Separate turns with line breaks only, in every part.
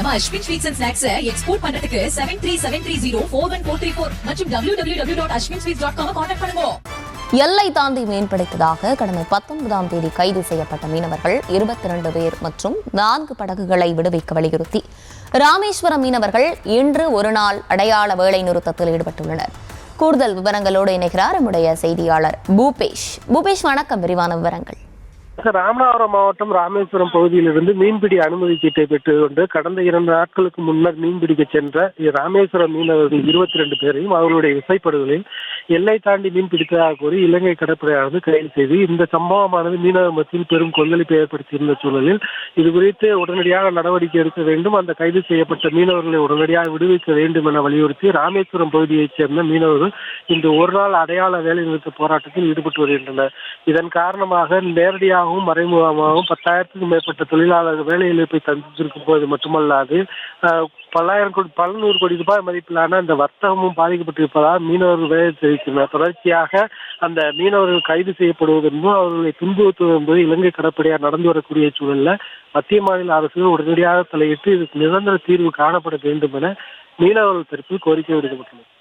நம்ம Ashwin sweets and snacks export பண்றதுக்கு 7373041434 மற்றும் www.ashwinsweets.com கான்டாக்ட் பண்ணுங்க.
எல்லை தாண்டி மீன் பிடித்ததாக கடந்த 19ஆம் தேதி கைது செய்யப்பட்ட மீனவர்கள் 22 பேர் மற்றும் 4 படகுகளை விடுவிக்க வலியுறுத்தி ராமேஸ்வரம் மீனவர்கள் இன்று ஒரு நாள் அடையாள வேலை நிறுத்தத்தில் ஈடுபட்டுள்ளனர். கூடுதல் விவரங்களோடு இணைகிறார் நம்முடைய செய்தியாளர் பூபேஷ். வணக்கம், விரிவான விவரங்கள்.
ராமநாதபுரம் மாவட்டம் ராமேஸ்வரம் பகுதியிலிருந்து மீன்பிடி அனுமதி சீட்டை பெற்றுக்கொண்டு கடந்த 2 நாட்களுக்கு முன்னர் மீன்பிடிக்க சென்ற ராமேஸ்வரம் மீனவர்கள் 22 பேரையும் அவர்களுடைய விசைப்படுகளில் எல்லை தாண்டி மீன் பிடித்ததாக கூறி இலங்கை கடற்படையானது கைது செய்து இந்த சம்பவமானது மீனவர் மத்தியில் பெரும் கொந்தளிப்பை ஏற்படுத்தியிருந்த சூழலில் இது குறித்து உடனடியாக நடவடிக்கை எடுக்க வேண்டும், அந்த கைது செய்யப்பட்ட மீனவர்களை உடனடியாக விடுவிக்க வேண்டும் என வலியுறுத்தி ராமேஸ்வரம் பகுதியைச் சேர்ந்த மீனவர்கள் இன்று ஒரு நாள் அடையாள வேலைநிறுத்த போராட்டத்தில் ஈடுபட்டு வருகின்றனர். இதன் காரணமாக நேரடியாகவும் மறைமுகமாகவும் 10,000க்கும் மேற்பட்ட தொழிலாளர்கள் வேலை இழப்பை சந்தித்திருக்கும் போது மட்டுமல்லாது பல நூறு கோடி ரூபாய் மதிப்பிலான அந்த வர்த்தகமும் பாதிக்கப்பட்டிருப்பதால் மீனவர்கள் வேலை தெரிவித்தனர். தொடர்ச்சியாக அந்த மீனவர்கள் கைது செய்யப்படுவது என்பதும் அவர்களை துன்புறுத்துவது என்பது இலங்கை கடற்படையார் நடந்து வரக்கூடிய சூழலில் மத்திய மாநில அரசுகள் உடனடியாக தலையிட்டு இதுக்கு நிரந்தர தீர்வு காணப்பட வேண்டும் என மீனவர்கள் தரப்பில் கோரிக்கை விடுக்கப்பட்டுள்ளது.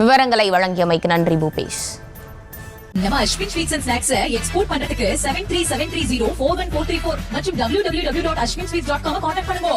விவரங்களை வழங்கியமைக்கு நன்றி பூபேஷ்.
நம்ம Ashwin sweets and snacks export பண்றதுக்கு 7373041434 மற்றும் www.ashwinsweets.com கான்டாக்ட் பண்ணுங்க.